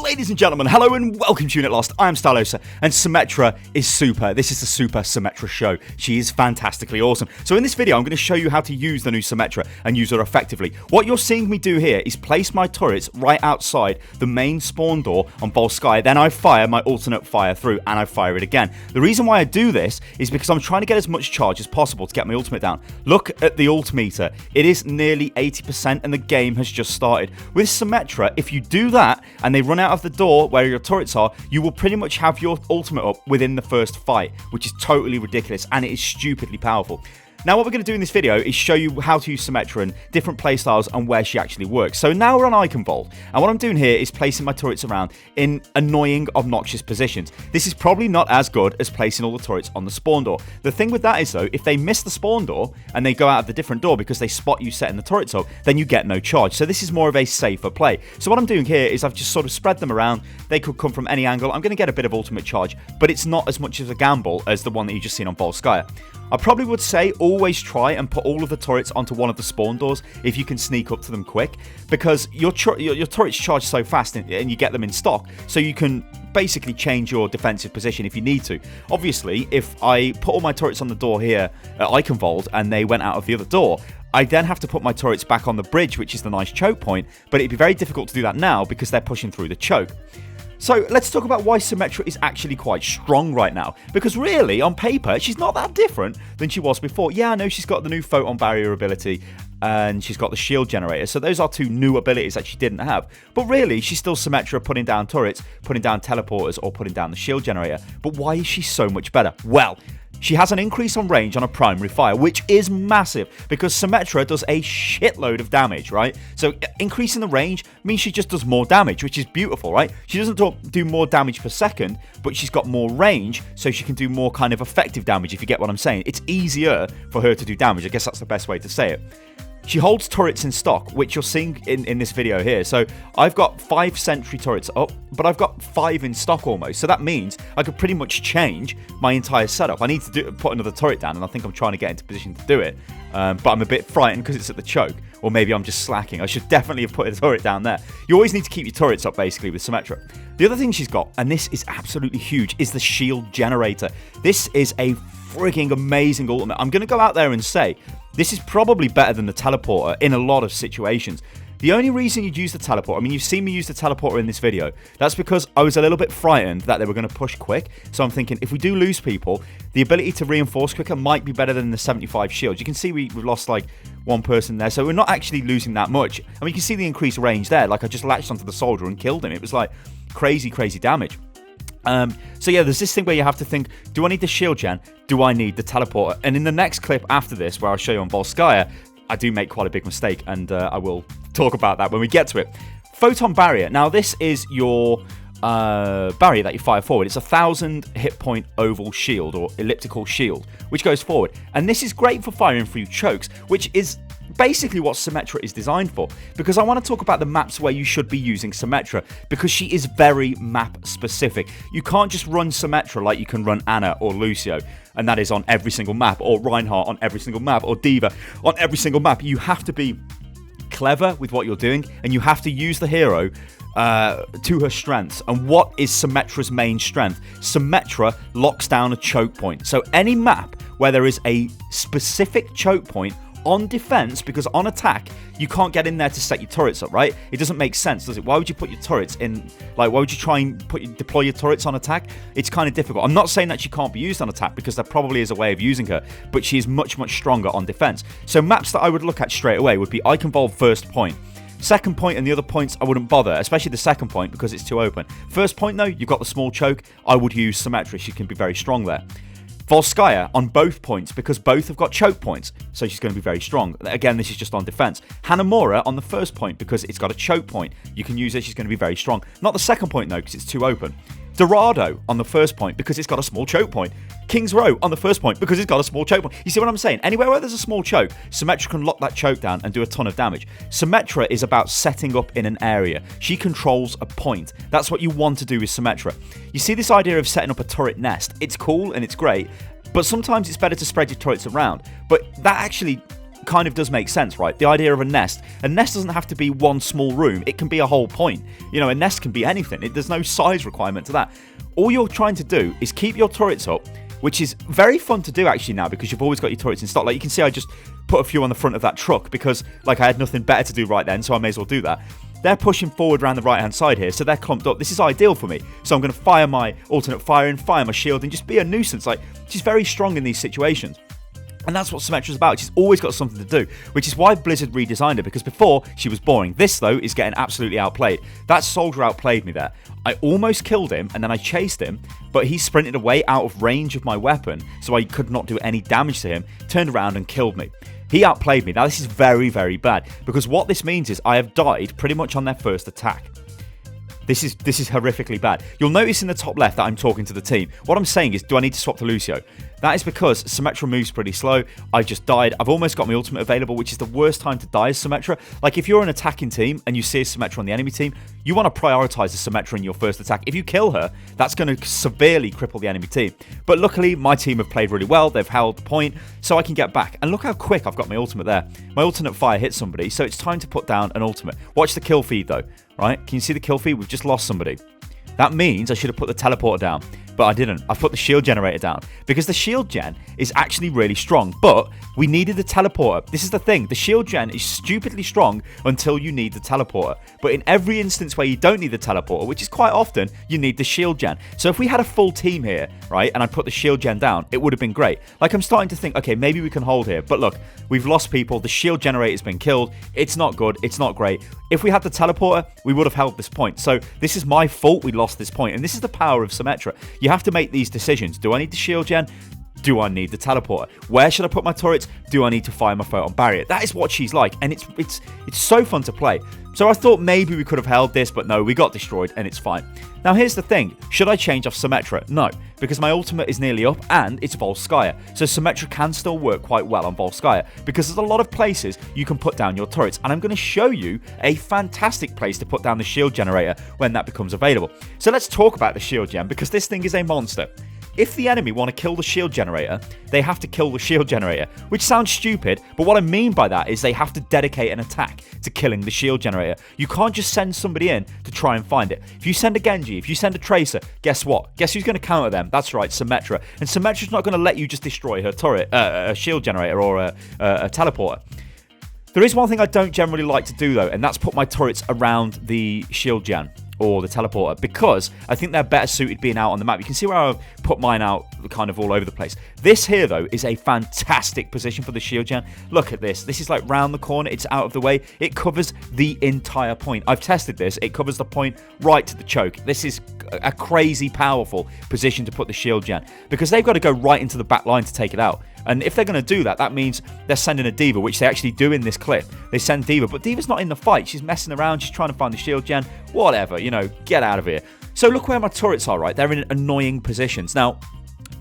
Ladies and gentlemen, hello and welcome to Unit Lost. I'm Stylosa, and Symetra is super. This is the Super Symetra show. She is fantastically awesome. So in this video, I'm going to show you how to use the new Symetra and use her effectively. What you're seeing me do here is place my turrets right outside the main spawn door on Volsky. Then I fire my alternate fire through, and I fire it again. The reason why I do this is because I'm trying to get as much charge as possible to get my ultimate down. Look at the ult meter. It is nearly 80%, and the game has just started. With Symetra, if you do that, and they run out of the door where your turrets are, you will pretty much have your ultimate up within the first fight, which is totally ridiculous, and it is stupidly powerful. Now what we're going to do in this video is show you how to use Symetra and different playstyles and where she actually works. So now we're on Iconvolt, and what I'm doing here is placing my turrets around in annoying, obnoxious positions. This is probably not as good as placing all the turrets on the spawn door. The thing with that is though, if they miss the spawn door and they go out of the different door because they spot you setting the turrets up, then you get no charge. So this is more of a safer play. So what I'm doing here is I've just sort of spread them around. They could come from any angle. I'm going to get a bit of ultimate charge, but it's not as much of a gamble as the one that you just seen on Volsky. I probably would say always try and put all of the turrets onto one of the spawn doors if you can sneak up to them quick, because your turrets charge so fast and you get them in stock, so you can basically change your defensive position if you need to. Obviously, if I put all my turrets on the door here at Iconvolt and they went out of the other door, I then have to put my turrets back on the bridge, which is the nice choke point, but it'd be very difficult to do that now because they're pushing through the choke. So let's talk about why Symetra is actually quite strong right now. Because really, on paper, she's not that different than she was before. Yeah, I know she's got the new Photon Barrier ability and she's got the shield generator. So those are two new abilities that she didn't have. But really, she's still Symetra putting down turrets, putting down teleporters, or putting down the shield generator. But why is she so much better? Well, she has an increase on range on a primary fire, which is massive because Symetra does a shitload of damage, right? So increasing the range means she just does more damage, which is beautiful, right? She doesn't do more damage per second, but she's got more range, so she can do more kind of effective damage, if you get what I'm saying. It's easier for her to do damage. I guess that's the best way to say it. She holds turrets in stock, which you're seeing in this video here. So I've got 5 sentry turrets up, but I've got 5 in stock almost. So that means I could pretty much change my entire setup. I need to put another turret down, and I think I'm trying to get into position to do it. But I'm a bit frightened because it's at the choke, or maybe I'm just slacking. I should definitely have put a turret down there. You always need to keep your turrets up, basically, with Symetra. The other thing she's got, and this is absolutely huge, is the shield generator. This is a freaking amazing ultimate. I'm going to go out there and say this is probably better than the teleporter in a lot of situations. The only reason you'd use the teleporter, I mean, you've seen me use the teleporter in this video. That's because I was a little bit frightened that they were going to push quick. So I'm thinking, if we do lose people, the ability to reinforce quicker might be better than the 75 shields. You can see we've lost like one person there, so we're not actually losing that much. I mean, you can see the increased range there. Like, I just latched onto the soldier and killed him. It was like crazy, crazy damage. So yeah, there's this thing where you have to think, do I need the shield gen? Do I need the teleporter? And in the next clip after this, where I'll show you on Volsky, I do make quite a big mistake, and I will talk about that when we get to it. Photon Barrier. Now, this is your barrier that you fire forward. It's a 1000 hit point oval shield, or elliptical shield, which goes forward. And this is great for firing through chokes, which is basically what Symetra is designed for, because I want to talk about the maps where you should be using Symetra, because she is very map specific. You can't just run Symetra like you can run Anna or Lucio, and that is on every single map, or Reinhardt on every single map, or Diva on every single map. You have to be clever with what you're doing, and you have to use the hero to her strengths. And what is Symetra's main strength? Symetra locks down a choke point. So any map where there is a specific choke point on defense, because on attack you can't get in there to set your turrets up, right? It doesn't make sense, does it? Why would you put your turrets in, like, why would you try and deploy your turrets on attack? It's kind of difficult. I'm not saying that she can't be used on attack, because there probably is a way of using her, but she is much, much stronger on defense. So maps that I would look at straight away would be Iconvolt first point. Second point and the other points I wouldn't bother, especially the second point, because it's too open. First point though, you've got the small choke. I would use Symetra. She can be very strong there. Volsky on both points, because both have got choke points, so she's going to be very strong. Again, this is just on defense. Hanamura on the first point, because it's got a choke point. You can use it, she's going to be very strong. Not the second point though, because it's too open. Dorado on the first point, because it's got a small choke point. King's Row on the first point, because it's got a small choke point. You see what I'm saying? Anywhere where there's a small choke, Symetra can lock that choke down and do a ton of damage. Symetra is about setting up in an area. She controls a point. That's what you want to do with Symetra. You see this idea of setting up a turret nest? It's cool and it's great, but sometimes it's better to spread your turrets around. But that actually kind of does make sense, right? The idea of a nest doesn't have to be one small room. It can be a whole point. You know, a nest can be anything. There's no size requirement to that. All you're trying to do is keep your turrets up, which is very fun to do actually now because you've always got your turrets in stock. Like you can see I just put a few on the front of that truck because like I had nothing better to do right then, so I may as well do that. They're pushing forward around the right-hand side here, so they're clumped up. This is ideal for me. So I'm going to fire my alternate fire in, fire my shield, and just be a nuisance. Like, she's very strong in these situations. And that's what Symetra's about. She's always got something to do, which is why Blizzard redesigned her, because before, she was boring. This, though, is getting absolutely outplayed. That soldier outplayed me there. I almost killed him, and then I chased him, but he sprinted away out of range of my weapon, so I could not do any damage to him, turned around and killed me. He outplayed me. Now, this is very, very bad, because what this means is I have died pretty much on their first attack. This is horrifically bad. You'll notice in the top left that I'm talking to the team. What I'm saying is, do I need to swap to Lucio? That is because Symetra moves pretty slow. I just died. I've almost got my ultimate available, which is the worst time to die as Symetra. Like, if you're an attacking team and you see a Symetra on the enemy team, you want to prioritize the Symetra in your first attack. If you kill her, that's going to severely cripple the enemy team. But luckily, my team have played really well. They've held the point, so I can get back. And look how quick I've got my ultimate there. My alternate fire hit somebody, so it's time to put down an ultimate. Watch the kill feed, though. Right? Can you see the kill feed? We've just lost somebody. That means I should have put the teleporter down, but I didn't. I've put the shield generator down because the shield gen is actually really strong, but we needed the teleporter. This is the thing. The shield gen is stupidly strong until you need the teleporter, but in every instance where you don't need the teleporter, which is quite often, you need the shield gen. So if we had a full team here, right, and I put the shield gen down, it would have been great. Like, I'm starting to think, okay, maybe we can hold here, but look, we've lost people. The shield generator's been killed. It's not good. It's not great. If we had the teleporter, we would have held this point. So this is my fault we lost this point, and this is the power of Symetra. You have to make these decisions. Do I need the shield gen? Do I need the teleporter? Where should I put my turrets? Do I need to fire my Photon Barrier? That is what she's like, and it's so fun to play. So I thought maybe we could have held this, but no, we got destroyed, and it's fine. Now here's the thing. Should I change off Symetra? No, because my ultimate is nearly up, and it's Volskaya. So Symetra can still work quite well on Volskaya, because there's a lot of places you can put down your turrets, and I'm going to show you a fantastic place to put down the shield generator when that becomes available. So let's talk about the shield gen, because this thing is a monster. If the enemy want to kill the shield generator, they have to kill the shield generator, which sounds stupid, but what I mean by that is they have to dedicate an attack to killing the shield generator. You can't just send somebody in to try and find it. If you send a Genji, if you send a Tracer, guess what? Guess who's going to counter them? That's right, Symetra. And Symetra's not going to let you just destroy her turret, a shield generator or a teleporter. There is one thing I don't generally like to do, though, and that's put my turrets around the shield gen or the teleporter, because I think they're better suited being out on the map. You can see where I've put mine out kind of all over the place. This here, though, is a fantastic position for the shield gen. Look at this. This is like round the corner. It's out of the way. It covers the entire point. I've tested this. It covers the point right to the choke. This is a crazy powerful position to put the shield gen, because they've got to go right into the back line to take it out. And if they're going to do that, that means they're sending a D.Va, which they actually do in this clip. They send D.Va, but D.Va's not in the fight. She's messing around. She's trying to find the shield gen. Whatever, you know, get out of here. So look where my turrets are, right? They're in annoying positions. Now,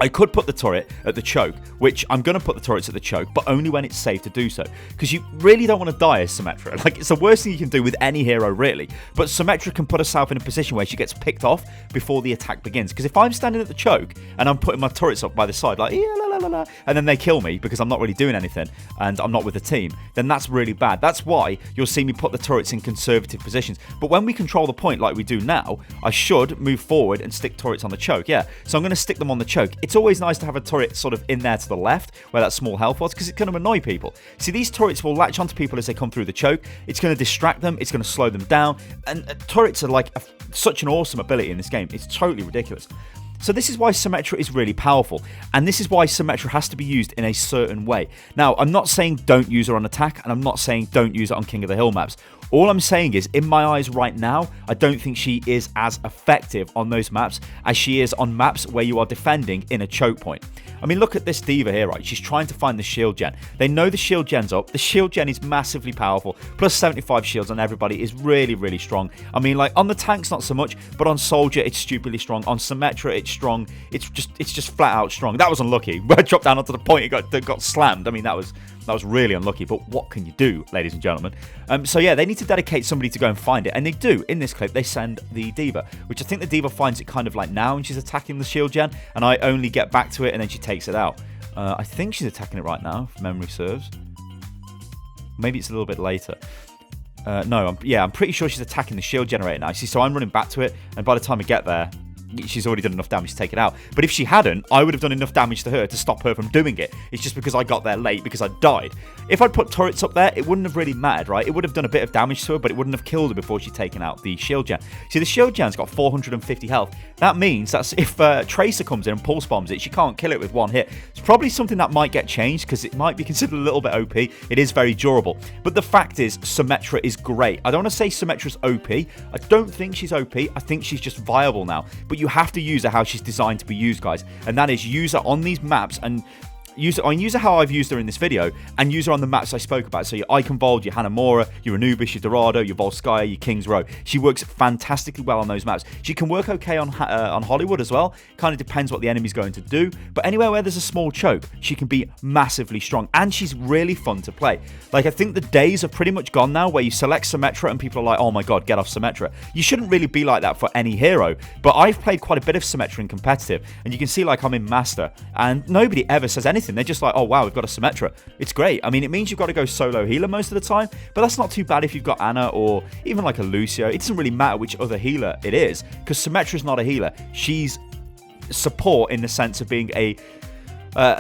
I could put the turret at the choke, which I'm going to put the turrets at the choke, but only when it's safe to do so. Because you really don't want to die as Symetra. Like, it's the worst thing you can do with any hero, really. But Symetra can put herself in a position where she gets picked off before the attack begins. Because if I'm standing at the choke and I'm putting my turrets up by the side, like, yeah, la, la, la, la, and then they kill me because I'm not really doing anything and I'm not with the team, then that's really bad. That's why you'll see me put the turrets in conservative positions. But when we control the point like we do now, I should move forward and stick turrets on the choke. Yeah, so I'm going to stick them on the choke. It's always nice to have a turret sort of in there to the left where that small health was, because it's going to annoy people. See, these turrets will latch onto people as they come through the choke. It's going to distract them. It's going to slow them down. And turrets are like such an awesome ability in this game. It's totally ridiculous. So this is why Symetra is really powerful, and this is why Symetra has to be used in a certain way. Now, I'm not saying don't use her on attack, and I'm not saying don't use it on King of the Hill maps. All I'm saying is, in my eyes right now, I don't think she is as effective on those maps as she is on maps where you are defending in a choke point. I mean, look at this D.Va here, right? She's trying to find the shield gen. They know the shield gen's up. The shield gen is massively powerful. Plus 75 shields on everybody is really, really strong. I mean, like, on the tanks, not so much, but on Soldier, it's stupidly strong. On Symetra, it's strong. It's just flat out strong. That was unlucky. I dropped down onto the point, it got slammed. I mean, that was really unlucky, but what can you do, ladies and gentlemen? So yeah, they need to dedicate somebody to go and find it, and they do. In this clip, they send the D.Va, which I think the D.Va finds it kind of like now, and she's attacking the shield gen, and I only get back to it, and then she takes it out. I think she's attacking it right now, if memory serves. Maybe it's a little bit later. No, I'm pretty sure she's attacking the shield generator now. See, so I'm running back to it, and by the time I get there, she's already done enough damage to take it out. But if she hadn't, I would have done enough damage to her to stop her from doing it. It's just because I got there late because I died. If I'd put turrets up there, it wouldn't have really mattered, right? It would have done a bit of damage to her, but it wouldn't have killed her before she'd taken out the shield gen. See, the shield gen's got 450 health. That means that if Tracer comes in and pulse bombs it, she can't kill it with one hit. It's probably something that might get changed because it might be considered a little bit OP. It is very durable. But the fact is, Symetra is great. I don't want to say Symetra's OP. I don't think she's OP. I think she's just viable now. But you have to use her how she's designed to be used, guys, and that is use her on these maps and use her how I've used her in this video, and use her on the maps I spoke about. So your Eichenwald, your Hanamura, your Anubis, your Dorado, your Volskaya, your King's Row. She works fantastically well on those maps. She can work okay on Hollywood as well. Kind of depends what the enemy's going to do. But anywhere where there's a small choke, she can be massively strong, and she's really fun to play. Like, I think the days are pretty much gone now where you select Symetra and people are like, oh my god, get off Symetra. You shouldn't really be like that for any hero. But I've played quite a bit of Symetra in competitive, and you can see, like, I'm in Master, and nobody ever says anything. They're just like, oh wow, we've got a Symetra. It's great. I mean, it means you've got to go solo healer most of the time, but that's not too bad if you've got Ana or even like a Lucio. It doesn't really matter which other healer it is, because Symetra's not a healer. She's support in the sense of being a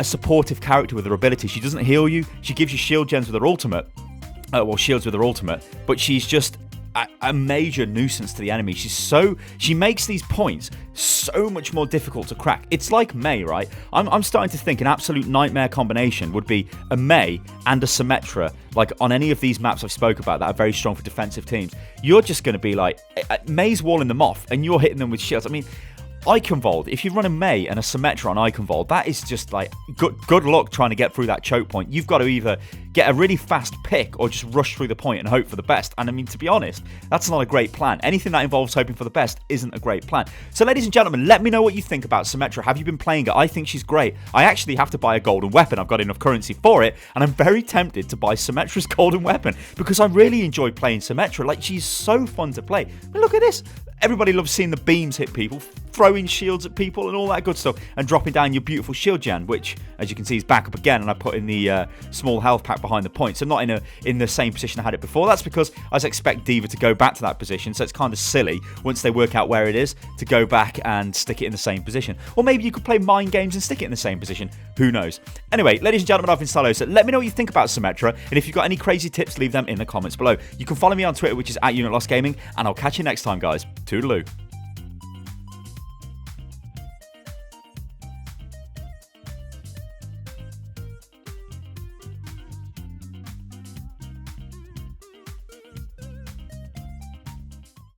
supportive character with her ability. She doesn't heal you. She gives you shield gens with her ultimate. Well, shields with her ultimate, but she's just a major nuisance to the enemy. She makes these points so much more difficult to crack. It's like Mei, right? I'm starting to think an absolute nightmare combination would be a Mei and a Symetra, like on any of these maps I've spoke about that are very strong for defensive teams. You're just going to be like, Mei's walling them off and you're hitting them with shields. I mean, Eichenwald, if you run a Mei and a Symetra on Eichenwald, that is just like good luck trying to get through that choke point. You've got to either get a really fast pick or just rush through the point and hope for the best. And I mean, to be honest, that's not a great plan. Anything that involves hoping for the best isn't a great plan. So ladies and gentlemen, let me know what you think about Symetra. Have you been playing it? I think she's great. I actually have to buy a golden weapon. I've got enough currency for it, and I'm very tempted to buy Symetra's golden weapon because I really enjoy playing Symetra. Like, she's so fun to play. I mean, look at this. Everybody loves seeing the beams hit people, throwing shields at people and all that good stuff, and dropping down your beautiful shield gen, which, as you can see, is back up again, and I put in the small health pack behind the point, so not in the same position I had it before. That's because I expect D.Va to go back to that position, so it's kind of silly, once they work out where it is, to go back and stick it in the same position. Or maybe you could play mind games and stick it in the same position. Who knows? Anyway, ladies and gentlemen, I've been Stylosa. Let me know what you think about Symetra, and if you've got any crazy tips, leave them in the comments below. You can follow me on Twitter, which is @UnitLostGaming, and I'll catch you next time, guys. Toodaloo.